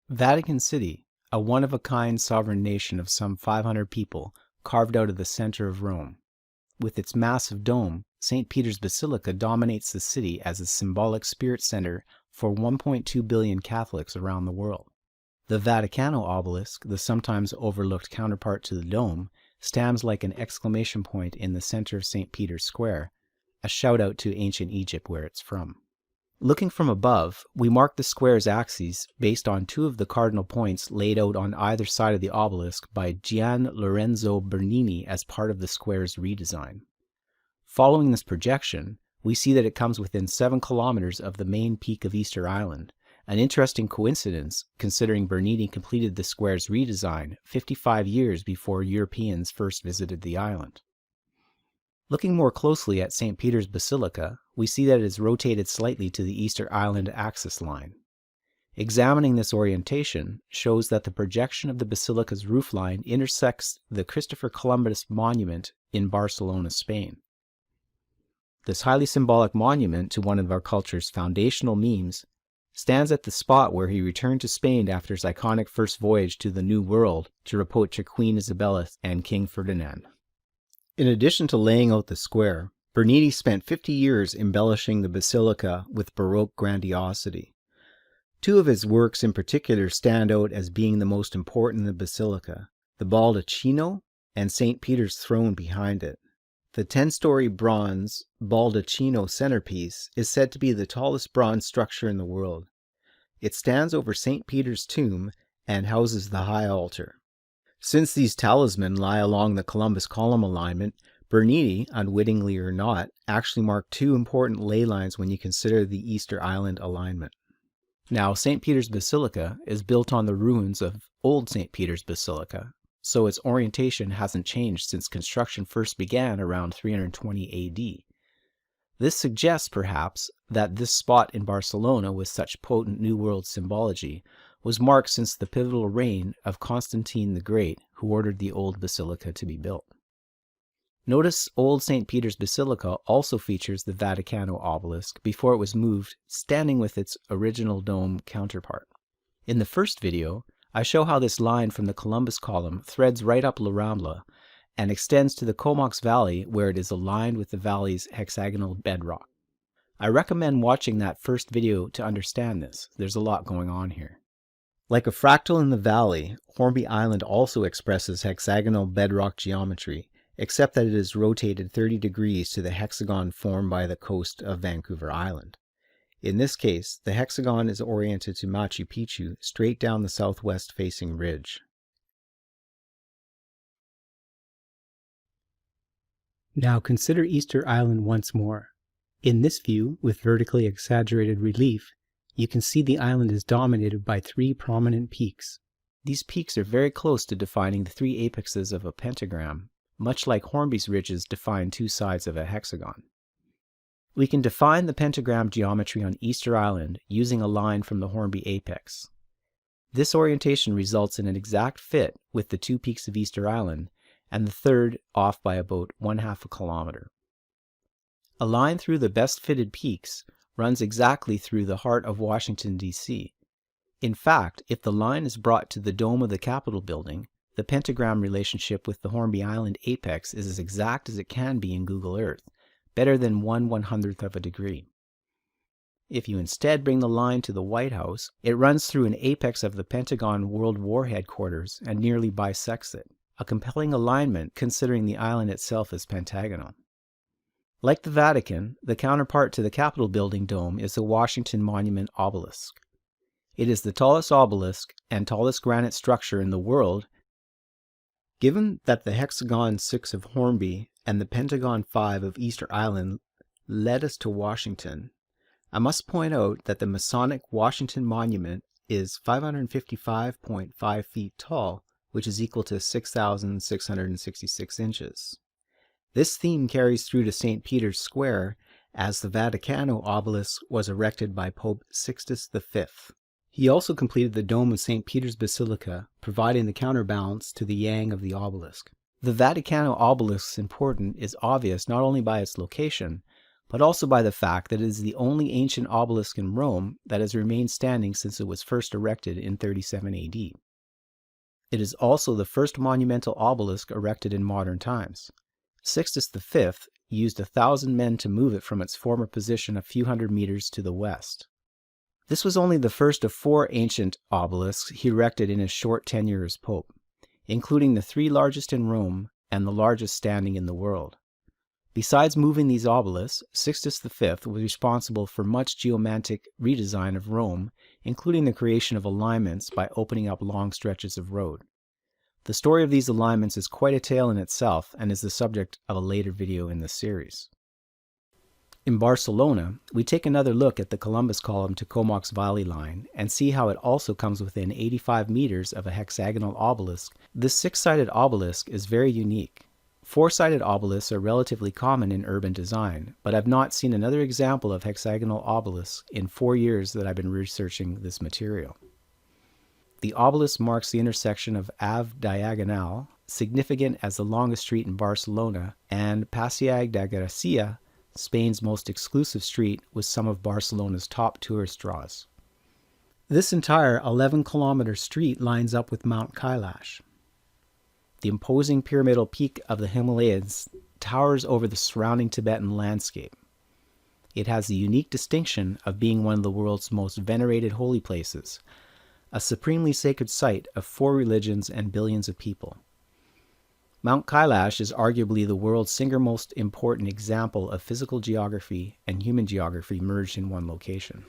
Vatican City, a one-of-a-kind sovereign nation of some 500 people, carved out of the center of Rome. With its massive dome, St. Peter's Basilica dominates the city as a symbolic spirit center for 1.2 billion Catholics around the world. The Vaticano obelisk, the sometimes overlooked counterpart to the dome, stands like an exclamation point in the center of St. Peter's Square, a shout-out to ancient Egypt where it's from. Looking from above, we mark the square's axes based on two of the cardinal points laid out on either side of the obelisk by Gian Lorenzo Bernini as part of the square's redesign. Following this projection, we see that it comes within 7 kilometers of the main peak of Easter Island, an interesting coincidence considering Bernini completed the square's redesign 55 years before Europeans first visited the island. Looking more closely at St. Peter's Basilica, we see that it is rotated slightly to the Easter Island axis line. Examining this orientation shows that the projection of the basilica's roofline intersects the Christopher Columbus monument in Barcelona, Spain. This highly symbolic monument to one of our culture's foundational memes stands at the spot where he returned to Spain after his iconic first voyage to the New World to report to Queen Isabella and King Ferdinand. In addition to laying out the square, Bernini spent 50 years embellishing the basilica with Baroque grandiosity. Two of his works in particular stand out as being the most important in the basilica, the baldacchino and St. Peter's throne behind it. The 10-story bronze baldacchino centerpiece is said to be the tallest bronze structure in the world. It stands over St. Peter's tomb and houses the high altar. Since these talismans lie along the Columbus column alignment, Bernini, unwittingly or not, actually marked two important ley lines when you consider the Easter Island alignment. Now, St. Peter's Basilica is built on the ruins of Old St. Peter's Basilica, so its orientation hasn't changed since construction first began around 320 AD. This suggests, perhaps, that this spot in Barcelona with such potent New World symbology was marked since the pivotal reign of Constantine the Great, who ordered the old basilica to be built. Notice Old St. Peter's Basilica also features the Vaticano obelisk before it was moved, standing with its original dome counterpart. In the first video, I show how this line from the Columbus column threads right up La Rambla and extends to the Comox Valley where it is aligned with the valley's hexagonal bedrock. I recommend watching that first video to understand this. There's a lot going on here. Like a fractal in the valley, Hornby Island also expresses hexagonal bedrock geometry, except that it is rotated 30 degrees to the hexagon formed by the coast of Vancouver Island. In this case, the hexagon is oriented to Machu Picchu, straight down the southwest-facing ridge. Now consider Easter Island once more. In this view, with vertically exaggerated relief, you can see the island is dominated by 3 prominent peaks. These peaks are very close to defining the 3 apexes of a pentagram, much like Hornby's ridges define 2 sides of a hexagon. We can define the pentagram geometry on Easter Island using a line from the Hornby apex. This orientation results in an exact fit with the 2 peaks of Easter Island, and the third off by about 1/2 kilometer. A line through the best fitted peaks runs exactly through the heart of Washington, D.C. In fact, if the line is brought to the dome of the Capitol building, the pentagram relationship with the Hornby Island apex is as exact as it can be in Google Earth, better than 1/100th of a degree. If you instead bring the line to the White House, it runs through an apex of the Pentagon World War Headquarters and nearly bisects it, a compelling alignment considering the island itself is pentagonal. Like the Vatican, the counterpart to the Capitol building dome is the Washington Monument obelisk. It is the tallest obelisk and tallest granite structure in the world. Given that the hexagon 6 of Hornby and the pentagon 5 of Easter Island led us to Washington, I must point out that the Masonic Washington Monument is 555.5 feet tall, which is equal to 6,666 inches. This theme carries through to St. Peter's Square, as the Vaticano obelisk was erected by Pope Sixtus V. He also completed the dome of St. Peter's Basilica, providing the counterbalance to the yang of the obelisk. The Vaticano obelisk's importance is obvious not only by its location, but also by the fact that it is the only ancient obelisk in Rome that has remained standing since it was first erected in 37 AD. It is also the first monumental obelisk erected in modern times. Sixtus V used 1,000 men to move it from its former position a few hundred meters to the west. This was only the first of 4 ancient obelisks he erected in his short tenure as Pope, including the 3 largest in Rome and the largest standing in the world. Besides moving these obelisks, Sixtus V was responsible for much geomantic redesign of Rome, including the creation of alignments by opening up long stretches of road. The story of these alignments is quite a tale in itself and is the subject of a later video in this series. In Barcelona, we take another look at the Columbus column to Comox Valley line and see how it also comes within 85 meters of a hexagonal obelisk. This 6-sided obelisk is very unique. 4-sided obelisks are relatively common in urban design, but I've not seen another example of hexagonal obelisks in 4 years that I've been researching this material. The obelisk marks the intersection of Ave Diagonal, significant as the longest street in Barcelona, and Passeig de Gràcia, Spain's most exclusive street with some of Barcelona's top tourist draws. This entire 11-kilometer street lines up with Mt Kailash. The imposing pyramidal peak of the Himalayas towers over the surrounding Tibetan landscape. It has the unique distinction of being one of the world's most venerated holy places, a supremely sacred site of 4 religions and billions of people. Mt Kailash is arguably the world's single most important example of physical geography and human geography merged in one location.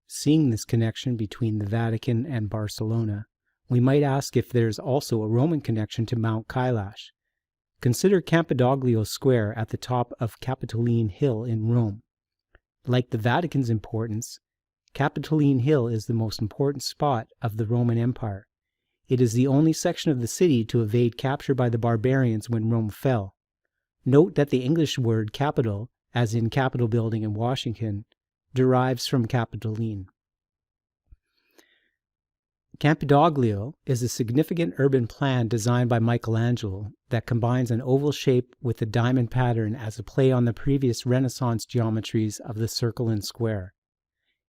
Seeing this connection between the Vatican and Barcelona, we might ask if there's also a Roman connection to Mt Kailash. Consider Campidoglio Square at the top of Capitoline Hill in Rome. Like the Vatican's importance, Capitoline Hill is the most important spot of the Roman Empire. It is the only section of the city to evade capture by the barbarians when Rome fell. Note that the English word capital, as in Capitol Building in Washington, derives from Capitoline. Campidoglio is a significant urban plan designed by Michelangelo that combines an oval shape with a diamond pattern as a play on the previous Renaissance geometries of the circle and square.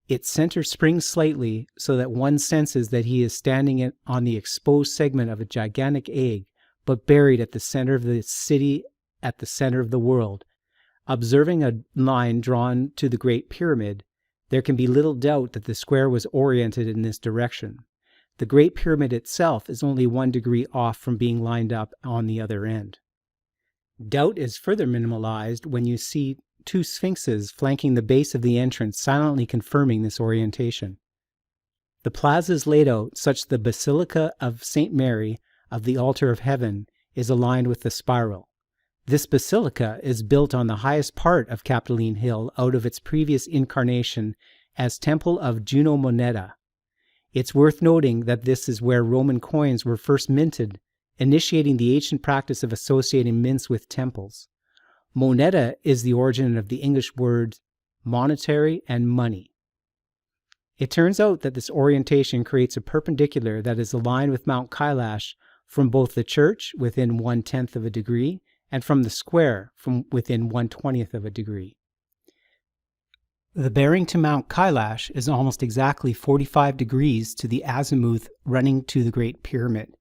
Its center springs slightly so that one senses that he is standing on the exposed segment of a gigantic egg, but buried at the center of the city at the center of the world. Observing a line drawn to the Great Pyramid, there can be little doubt that the square was oriented in this direction. The Great Pyramid itself is only 1 degree off from being lined up on the other end. Doubt is further minimalized when you see 2 sphinxes flanking the base of the entrance, silently confirming this orientation. The plaza is laid out such the Basilica of St. Mary of the Altar of Heaven is aligned with the spiral. This basilica is built on the highest part of Capitoline Hill out of its previous incarnation as Temple of Juno Moneta. It's worth noting that this is where Roman coins were first minted, initiating the ancient practice of associating mints with temples. Moneta is the origin of the English words monetary and money. It turns out that this orientation creates a perpendicular that is aligned with Mt Kailash from both the church within 1/10 of a degree and from the square from within 1/20 of a degree. The bearing to Mt Kailash is almost exactly 45 degrees to the azimuth running to the Great Pyramid.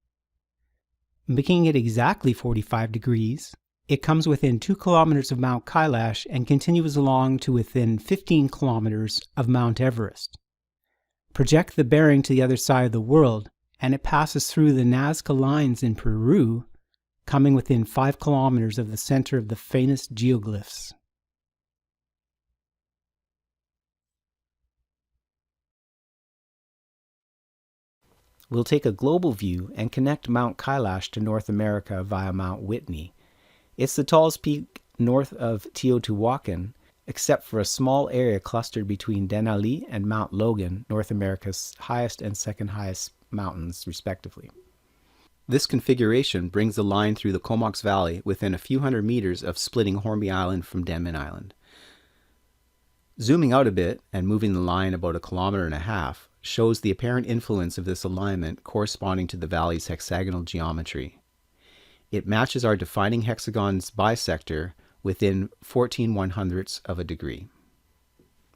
Making it exactly 45 degrees, it comes within 2 kilometers of Mt Kailash and continues along to within 15 kilometers of Mount Everest. Project the bearing to the other side of the world, and it passes through the Nazca lines in Peru, coming within 5 kilometers of the center of the famous geoglyphs. We'll take a global view and connect Mt Kailash to North America via Mount Whitney. It's the tallest peak north of Teotihuacan, except for a small area clustered between Denali and Mount Logan, North America's highest and second highest mountains, respectively. This configuration brings the line through the Comox Valley within a few hundred meters of splitting Hornby Island from Denman Island. Zooming out a bit and moving the line about 1.5 kilometers shows the apparent influence of this alignment corresponding to the valley's hexagonal geometry. It matches our defining hexagon's bisector within 14/100ths of a degree.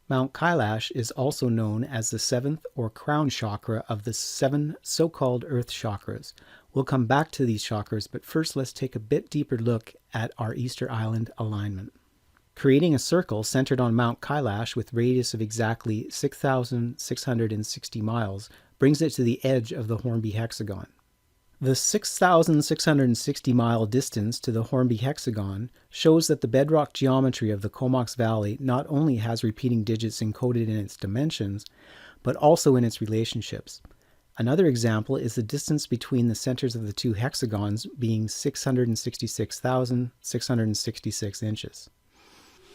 Mt Kailash is also known as the seventh or crown chakra of the 7 so-called earth chakras. We'll come back to these chakras, but first let's take a bit deeper look at our Easter Island alignment. Creating a circle centered on Mt Kailash with radius of exactly 6,660 miles brings it to the edge of the Hornby hexagon. The 6,660-mile distance to the Hornby hexagon shows that the bedrock geometry of the Comox Valley not only has repeating digits encoded in its dimensions, but also in its relationships. Another example is the distance between the centers of the two hexagons being 666,666 inches.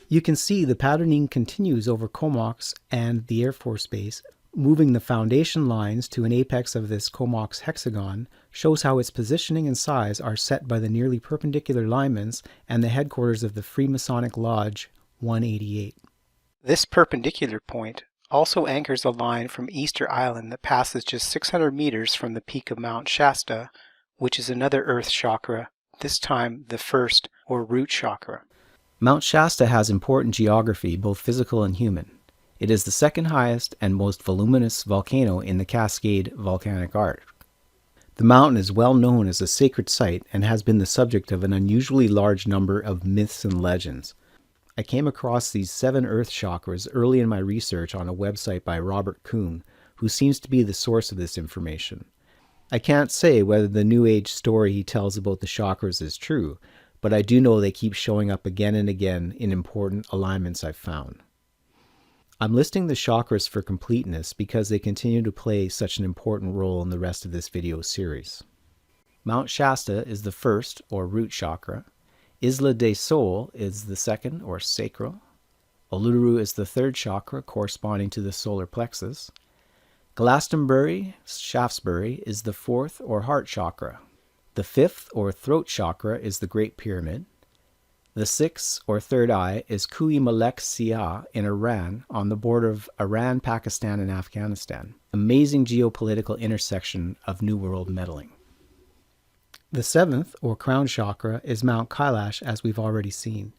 You can see the patterning continues over Comox and the Air Force Base. Moving the foundation lines to an apex of this Comox hexagon shows how its positioning and size are set by the nearly perpendicular alignments and the headquarters of the Freemasonic Lodge 188. This perpendicular point also anchors a line from Easter Island that passes just 600 meters from the peak of Mount Shasta, which is another earth chakra, this time the first or root chakra. Mount Shasta has important geography, both physical and human. It is the second highest and most voluminous volcano in the Cascade Volcanic Arc. The mountain is well known as a sacred site and has been the subject of an unusually large number of myths and legends. I came across these 7 earth chakras early in my research on a website by Robert Kuhn, who seems to be the source of this information. I can't say whether the New Age story he tells about the chakras is true, but I do know they keep showing up again and again in important alignments I've found. I'm listing the chakras for completeness because they continue to play such an important role in the rest of this video series. Mount Shasta is the first, or root chakra. Isla del Sol is the second, or sacral. Uluru is the third chakra, corresponding to the solar plexus. Glastonbury, Shaftesbury, is the fourth, or heart chakra. The fifth, or throat chakra, is the Great Pyramid. The sixth, or third eye, is Kui Malek Sia in Iran, on the border of Iran, Pakistan, and Afghanistan. Amazing geopolitical intersection of New World meddling. The seventh, or crown chakra, is Mount Kailash, as we've already seen.